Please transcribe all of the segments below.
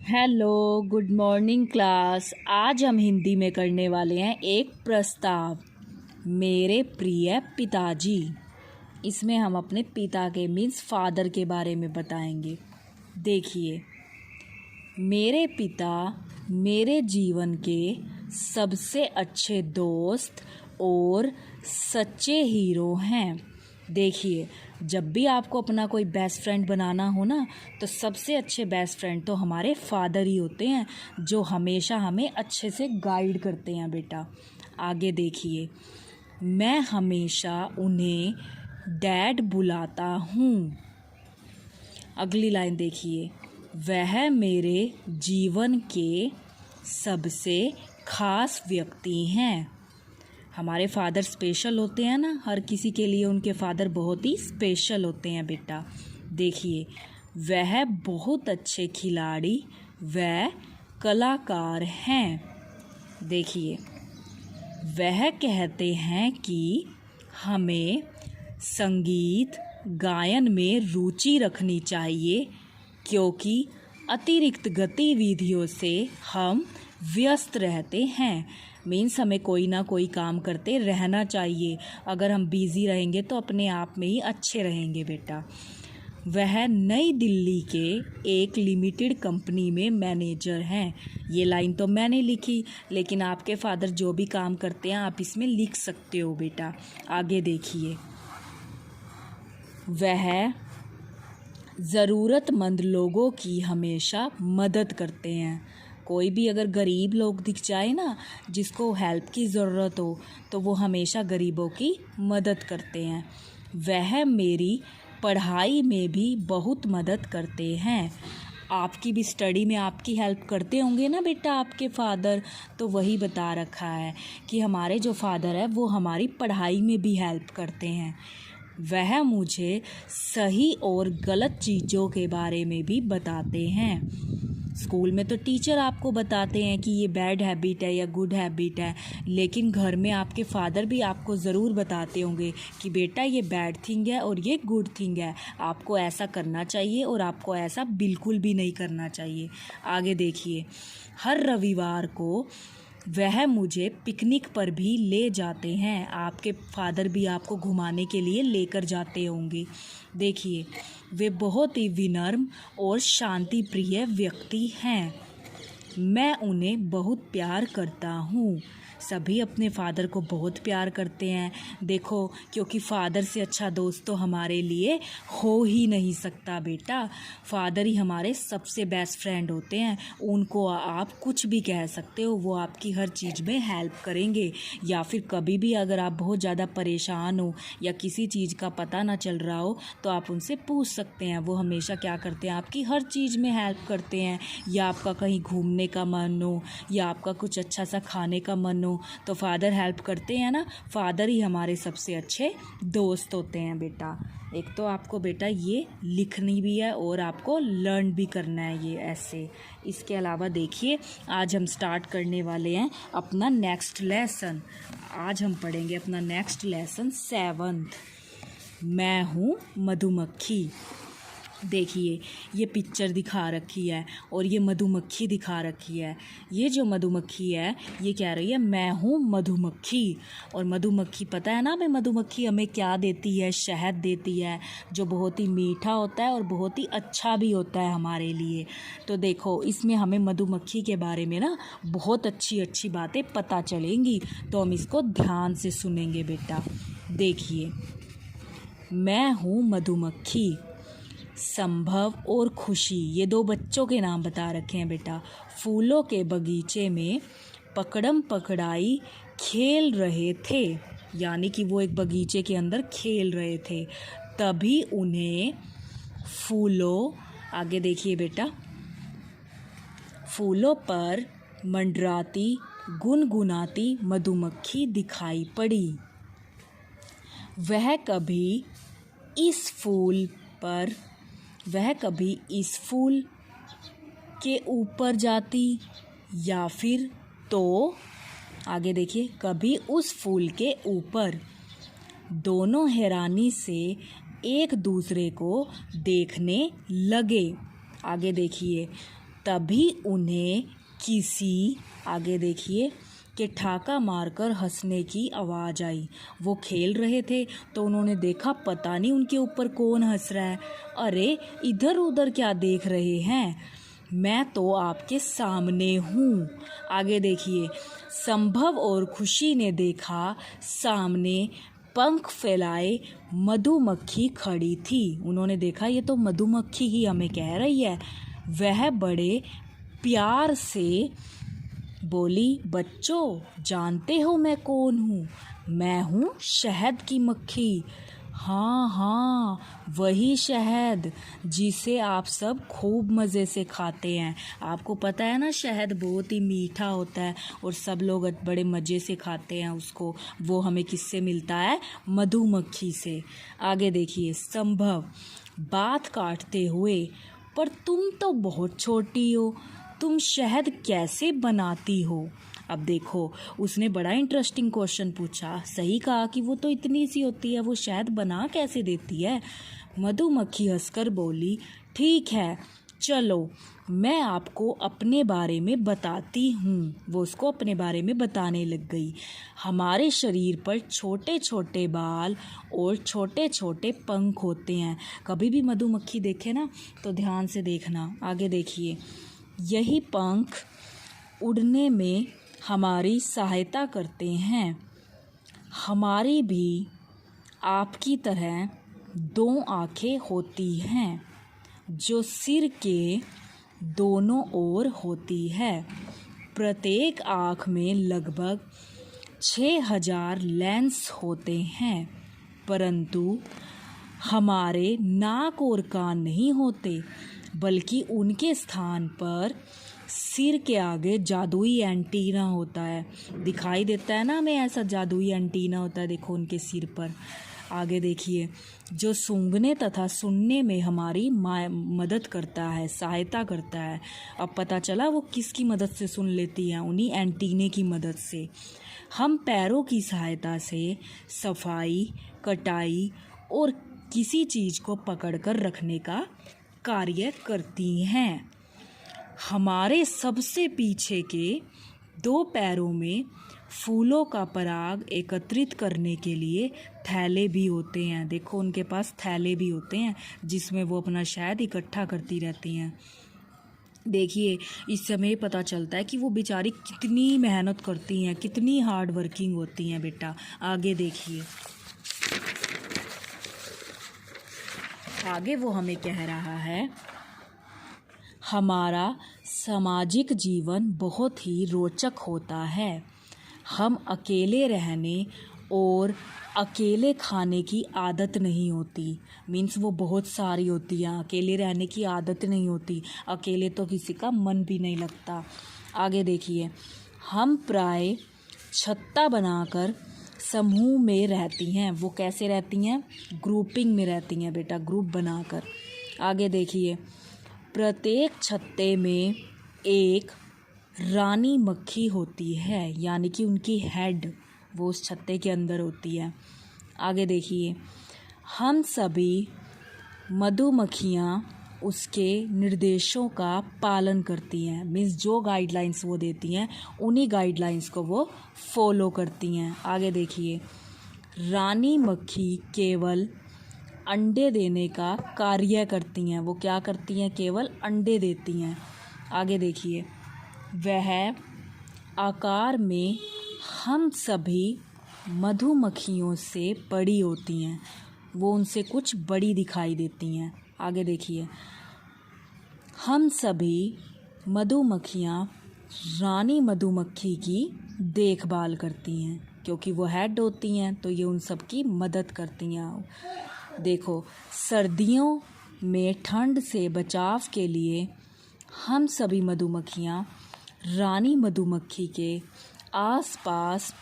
Hello, good morning class. आज हम हिंदी में करने वाले हैं एक प्रस्ताव। मेरे प्रिय पिताजी। इसमें हम अपने पिता के मीन्स फादर के बारे में बताएंगे। देखिए, मेरे पिता मेरे जीवन के सबसे अच्छे दोस्त और सच्चे हीरो हैं। देखिए, जब भी आपको अपना कोई बेस्ट फ्रेंड बनाना हो ना, तो सबसे अच्छे बेस्ट फ्रेंड तो हमारे फादर ही होते हैं, जो हमेशा हमें अच्छे से गाइड करते हैं। बेटा आगे देखिए, मैं हमेशा उन्हें डैड बुलाता हूँ। अगली लाइन देखिए, वह मेरे जीवन के सबसे खास व्यक्ति हैं। हमारे फादर स्पेशल होते हैं ना, हर किसी के लिए उनके फादर बहुत ही स्पेशल होते हैं। बेटा देखिए, वह बहुत अच्छे खिलाड़ी व कलाकार हैं। देखिए, वह कहते हैं कि हमें संगीत गायन में रुचि रखनी चाहिए, क्योंकि अतिरिक्त गतिविधियों से हम व्यस्त रहते हैं। मीन्स हमें कोई ना कोई काम करते रहना चाहिए। अगर हम बिज़ी रहेंगे तो अपने आप में ही अच्छे रहेंगे। बेटा वह नई दिल्ली के एक लिमिटेड कंपनी में मैनेजर हैं। ये लाइन तो मैंने लिखी, लेकिन आपके फादर जो भी काम करते हैं आप इसमें लिख सकते हो। बेटा आगे देखिए, वह ज़रूरतमंद लोगों की हमेशा मदद करते हैं। कोई भी अगर गरीब लोग दिख जाए ना, जिसको हेल्प की ज़रूरत हो, तो वो हमेशा गरीबों की मदद करते हैं। वह मेरी पढ़ाई में भी बहुत मदद करते हैं। आपकी भी स्टडी में आपकी हेल्प करते होंगे ना बेटा आपके फादर। तो वही बता रखा है कि हमारे जो फादर है वो हमारी पढ़ाई में भी हेल्प करते हैं। वह मुझे सही और गलत चीज़ों के बारे में भी बताते हैं। स्कूल में तो टीचर आपको बताते हैं कि ये बैड हैबिट है या गुड हैबिट है, लेकिन घर में आपके फादर भी आपको ज़रूर बताते होंगे कि बेटा ये बैड थिंग है और ये गुड थिंग है, आपको ऐसा करना चाहिए और आपको ऐसा बिल्कुल भी नहीं करना चाहिए। आगे देखिए, हर रविवार को वह मुझे पिकनिक पर भी ले जाते हैं। आपके फादर भी आपको घुमाने के लिए लेकर जाते होंगे। देखिए, वे बहुत ही विनम्र और शांति प्रिय व्यक्ति हैं। मैं उन्हें बहुत प्यार करता हूँ। सभी अपने फादर को बहुत प्यार करते हैं। देखो, क्योंकि फादर से अच्छा दोस्त तो हमारे लिए हो ही नहीं सकता। बेटा फादर ही हमारे सबसे बेस्ट फ्रेंड होते हैं। उनको आप कुछ भी कह सकते हो, वो आपकी हर चीज़ में हेल्प करेंगे। या फिर कभी भी अगर आप बहुत ज़्यादा परेशान हो या किसी चीज़ का पता ना चल रहा हो, तो आप उनसे पूछ सकते हैं। वो हमेशा क्या करते हैं, आपकी हर चीज़ में हेल्प करते हैं। या आपका कहीं घूमने का मन हो या आपका कुछ अच्छा सा खाने का मन हो, तो फादर हेल्प करते हैं ना। फादर ही हमारे सबसे अच्छे दोस्त होते हैं। बेटा एक तो आपको बेटा ये लिखनी भी है और आपको लर्न भी करना है ये ऐसे। इसके अलावा देखिए, आज हम स्टार्ट करने वाले हैं अपना नेक्स्ट लेसन। आज हम पढ़ेंगे अपना नेक्स्ट लेसन 7th। मैं हूँ मधुमक्खी। देखिए, ये पिक्चर दिखा रखी है और ये मधुमक्खी दिखा रखी है। ये जो मधुमक्खी है ये कह रही है मैं हूँ मधुमक्खी। और मधुमक्खी, पता है ना हमें मधुमक्खी हमें क्या देती है, शहद देती है, जो बहुत ही मीठा होता है और बहुत ही अच्छा भी होता है हमारे लिए। तो देखो, इसमें हमें मधुमक्खी के बारे में ना बहुत अच्छी अच्छी बातें पता चलेंगी, तो हम इसको ध्यान से सुनेंगे। बेटा देखिए, मैं हूँ मधुमक्खी। संभव और खुशी, ये 2 बच्चों के नाम बता रखे हैं। बेटा फूलों के बगीचे में पकड़म पकड़ाई खेल रहे थे, यानी कि वो एक बगीचे के अंदर खेल रहे थे। तभी उन्हें फूलों, आगे देखिए बेटा, फूलों पर मंडराती गुनगुनाती मधुमक्खी दिखाई पड़ी। वह कभी इस फूल के ऊपर जाती या फिर तो आगे देखिए, कभी उस फूल के ऊपर। दोनों हैरानी से एक दूसरे को देखने लगे। आगे देखिए, तभी उन्हें किसी, आगे देखिए, कि ठाका मारकर हंसने की आवाज़ आई। वो खेल रहे थे तो उन्होंने देखा पता नहीं उनके ऊपर कौन हंस रहा है। अरे इधर उधर क्या देख रहे हैं, मैं तो आपके सामने हूँ। आगे देखिए, संभव और खुशी ने देखा सामने पंख फैलाए मधुमक्खी खड़ी थी। उन्होंने देखा ये तो मधुमक्खी ही हमें कह रही है। वह बड़े प्यार से बोली, बच्चों जानते हो मैं कौन हूँ? मैं हूँ शहद की मक्खी। हाँ हाँ, वही शहद जिसे आप सब खूब मज़े से खाते हैं। आपको पता है ना, शहद बहुत ही मीठा होता है और सब लोग बड़े मज़े से खाते हैं उसको। वो हमें किससे मिलता है? मधुमक्खी से। आगे देखिए, संभव बात काटते हुए, पर तुम तो बहुत छोटी हो, तुम शहद कैसे बनाती हो? अब देखो, उसने बड़ा इंटरेस्टिंग क्वेश्चन पूछा। सही कहा कि वो तो इतनी सी होती है, वो शहद बना कैसे देती है? मधुमक्खी हंसकर बोली, ठीक है चलो मैं आपको अपने बारे में बताती हूँ। वो उसको अपने बारे में बताने लग गई। हमारे शरीर पर छोटे छोटे बाल और छोटे छोटे पंख होते हैं। कभी भी मधुमक्खी देखे ना तो ध्यान से देखना। आगे देखिए, यही पंख उड़ने में हमारी सहायता करते हैं। हमारी भी आपकी तरह 2 आँखें होती हैं जो सिर के दोनों ओर होती है। प्रत्येक आँख में लगभग 6000 लेंस होते हैं, परंतु हमारे नाक और कान नहीं होते, बल्कि उनके स्थान पर सिर के आगे जादुई एंटीना होता है। दिखाई देता है ना हमें, ऐसा जादुई एंटीना होता है, देखो उनके सिर पर। आगे देखिए, जो सूंघने तथा सुनने में हमारी मदद करता है, सहायता करता है। अब पता चला वो किसकी मदद से सुन लेती हैं, उन्हीं एंटीने की मदद से। हम पैरों की सहायता से सफाई, कटाई और किसी चीज़ को पकड़कर रखने का कार्य करती हैं। हमारे सबसे पीछे के 2 पैरों में फूलों का पराग एकत्रित करने के लिए थैले भी होते हैं। देखो उनके पास थैले भी होते हैं जिसमें वो अपना शहद इकट्ठा करती रहती हैं। देखिए, इस समय पता चलता है कि वो बेचारी कितनी मेहनत करती हैं, कितनी हार्ड वर्किंग होती हैं बेटा। आगे देखिए, आगे वो हमें कह रहा है, हमारा सामाजिक जीवन बहुत ही रोचक होता है। हम अकेले रहने और अकेले खाने की आदत नहीं होती। मीन्स वो बहुत सारी होती है, अकेले रहने की आदत नहीं होती। अकेले तो किसी का मन भी नहीं लगता। आगे देखिए, हम प्राय छत्ता बनाकर समूह में रहती हैं। वो कैसे रहती हैं? ग्रुपिंग में रहती हैं बेटा, ग्रुप बनाकर। आगे देखिए, प्रत्येक छत्ते में एक रानी मक्खी होती है, यानी कि उनकी हेड वो उस छत्ते के अंदर होती है। आगे देखिए, हम सभी मधुमक्खियाँ उसके निर्देशों का पालन करती हैं। मीन्स जो गाइडलाइंस वो देती हैं उन्हीं गाइडलाइंस को वो फॉलो करती हैं। आगे देखिए, रानी मक्खी केवल अंडे देने का कार्य करती हैं। वो क्या करती हैं? केवल अंडे देती हैं। आगे देखिए, वह आकार में हम सभी मधुमक्खियों से बड़ी होती हैं। वो उनसे कुछ बड़ी दिखाई देती हैं। आगे देखिए, हम सभी मधुमक्खियाँ रानी मधुमक्खी की देखभाल करती हैं, क्योंकि वो हेड होती हैं तो ये उन सब की मदद करती हैं। देखो, सर्दियों में ठंड से बचाव के लिए हम सभी मधुमक्खियाँ रानी मधुमक्खी के आसपास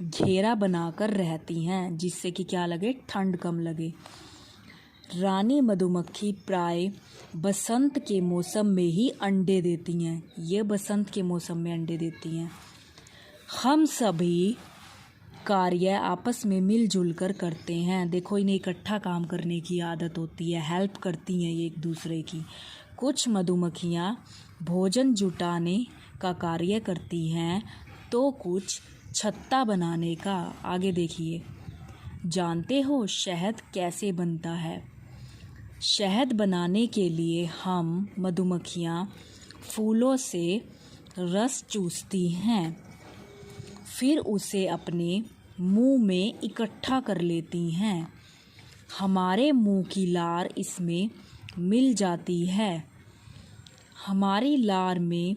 घेरा बनाकर रहती हैं, जिससे कि क्या लगे? ठंड कम लगे। रानी मधुमक्खी प्राय बसंत के मौसम में ही अंडे देती हैं। ये बसंत के मौसम में अंडे देती हैं। हम सभी कार्य आपस में मिलजुल कर करते हैं। देखो, इन्हें इकट्ठा काम करने की आदत होती है, हेल्प करती हैं ये एक दूसरे की। कुछ मधुमक्खियाँ भोजन जुटाने का कार्य करती हैं तो कुछ छत्ता बनाने का। आगे देखिए, जानते हो शहद कैसे बनता है? शहद बनाने के लिए हम मधुमक्खियाँ फूलों से रस चूसती हैं, फिर उसे अपने मुंह में इकट्ठा कर लेती हैं। हमारे मुंह की लार इसमें मिल जाती है। हमारी लार में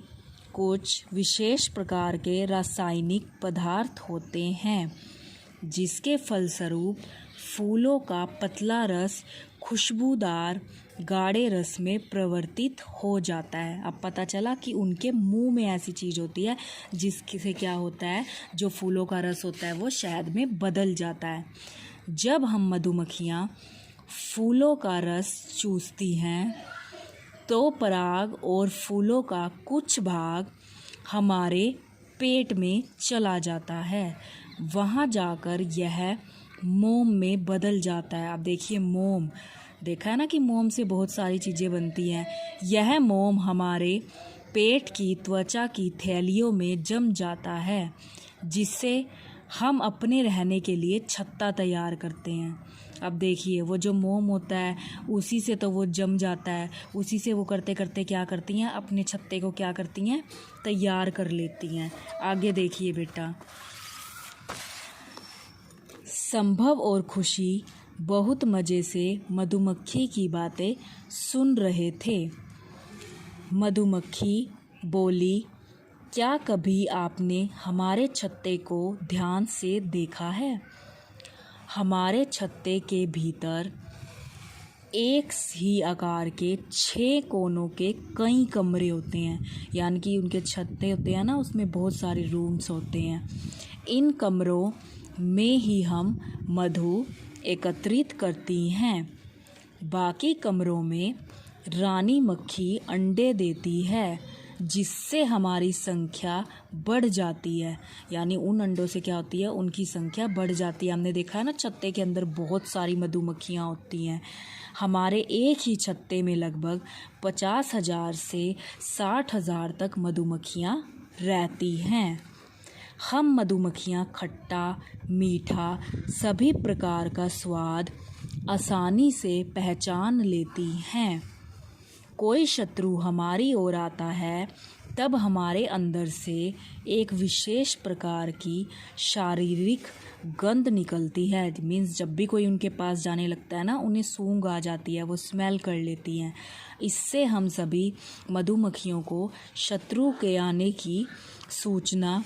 कुछ विशेष प्रकार के रासायनिक पदार्थ होते हैं, जिसके फलस्वरूप फूलों का पतला रस खुशबूदार गाढ़े रस में परिवर्तित हो जाता है। अब पता चला कि उनके मुंह में ऐसी चीज़ होती है जिससे क्या होता है, जो फूलों का रस होता है वो शहद में बदल जाता है। जब हम मधुमक्खियाँ फूलों का रस चूसती हैं तो पराग और फूलों का कुछ भाग हमारे पेट में चला जाता है। वहाँ जाकर यह मोम में बदल जाता है। अब देखिए, मोम देखा है ना कि मोम से बहुत सारी चीज़ें बनती हैं। यह मोम हमारे पेट की त्वचा की थैलियों में जम जाता है, जिससे हम अपने रहने के लिए छत्ता तैयार करते हैं। अब देखिए, वो जो मोम होता है उसी से तो वो जम जाता है, उसी से वो करते करते क्या करती हैं, अपने छत्ते को क्या करती हैं, तैयार कर लेती हैं। आगे देखिए बेटा, संभव और खुशी बहुत मज़े से मधुमक्खी की बातें सुन रहे थे। मधुमक्खी बोली, क्या कभी आपने हमारे छत्ते को ध्यान से देखा है? हमारे छत्ते के भीतर एक ही आकार के 6 कोनों के कई कमरे होते हैं। यानी कि उनके छत्ते होते हैं ना, उसमें बहुत सारे रूम्स होते हैं। इन कमरों में ही हम मधु एकत्रित करती हैं। बाकी कमरों में रानी मक्खी अंडे देती है, जिससे हमारी संख्या बढ़ जाती है। यानी उन अंडों से क्या होती है, उनकी संख्या बढ़ जाती है। हमने देखा है ना, छत्ते के अंदर बहुत सारी मधुमक्खियाँ होती हैं। हमारे एक ही छत्ते में लगभग 50,000 से 60,000 तक मधुमक्खियाँ रहती हैं। हम मधुमक्खियाँ खट्टा, मीठा, सभी प्रकार का स्वाद आसानी से पहचान लेती हैं। कोई शत्रु हमारी ओर आता है तब हमारे अंदर से एक विशेष प्रकार की शारीरिक गंध निकलती है। मीन्स जब भी कोई उनके पास जाने लगता है ना, उन्हें सूंघ आ जाती है, वो स्मेल कर लेती हैं। इससे हम सभी मधुमक्खियों को शत्रु के आने की सूचना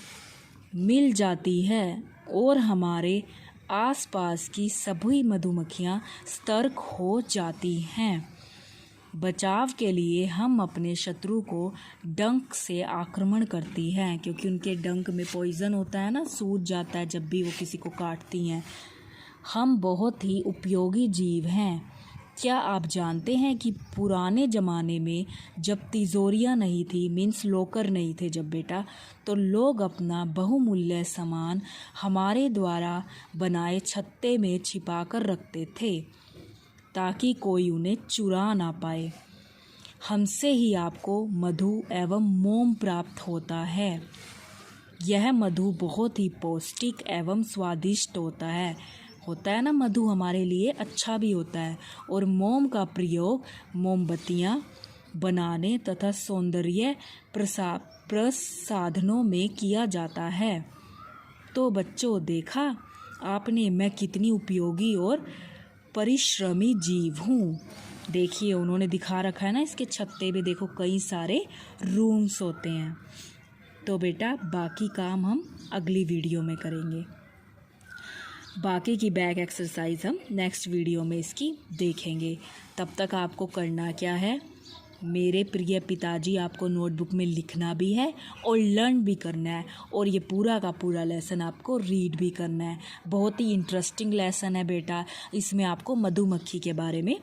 मिल जाती है और हमारे आसपास की सभी मधुमक्खियाँ सतर्क हो जाती हैं। बचाव के लिए हम अपने शत्रु को डंक से आक्रमण करती हैं, क्योंकि उनके डंक में पॉइज़न होता है ना, सूज जाता है जब भी वो किसी को काटती हैं। हम बहुत ही उपयोगी जीव हैं। क्या आप जानते हैं कि पुराने ज़माने में जब तिजोरियाँ नहीं थी, मीन्स लॉकर नहीं थे जब बेटा, तो लोग अपना बहुमूल्य सामान हमारे द्वारा बनाए छत्ते में छिपा कर रखते थे, ताकि कोई उन्हें चुरा ना पाए। हमसे ही आपको मधु एवं मोम प्राप्त होता है। यह मधु बहुत ही पौष्टिक एवं स्वादिष्ट होता है ना, मधु हमारे लिए अच्छा भी होता है। और मोम का प्रयोग मोमबत्तियाँ बनाने तथा सौंदर्य प्रसाधनों में किया जाता है। तो बच्चों, देखा आपने मैं कितनी उपयोगी और परिश्रमी जीव हूँ। देखिए, उन्होंने दिखा रखा है ना, इसके छत्ते पे देखो कई सारे रूम्स होते हैं। तो बेटा, बाकी काम हम अगली वीडियो में करेंगे। बाकी की बैक एक्सरसाइज हम नेक्स्ट वीडियो में इसकी देखेंगे। तब तक आपको करना क्या है, मेरे प्रिय पिताजी, आपको नोटबुक में लिखना भी है और लर्न भी करना है, और ये पूरा का पूरा लेसन आपको रीड भी करना है। बहुत ही इंटरेस्टिंग लेसन है बेटा, इसमें आपको मधुमक्खी के बारे में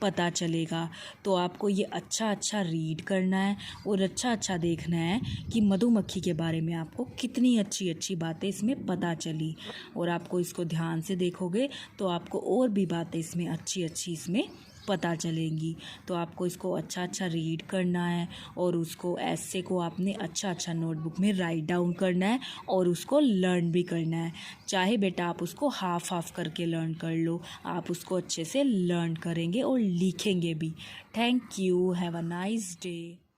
पता चलेगा। तो आपको ये अच्छा रीड करना है और अच्छा देखना है कि मधुमक्खी के बारे में आपको कितनी अच्छी बातें इसमें पता चली। और आपको इसको ध्यान से देखोगे तो आपको और भी बातें इसमें अच्छी इसमें पता चलेंगी। तो आपको इसको अच्छा अच्छा रीड करना है और उसको ऐसे को आपने अच्छा अच्छा नोटबुक में राइट डाउन करना है और उसको लर्न भी करना है। चाहे बेटा आप उसको हाफ हाफ करके लर्न कर लो, आप उसको अच्छे से लर्न करेंगे और लिखेंगे भी। Thank you, have a nice day.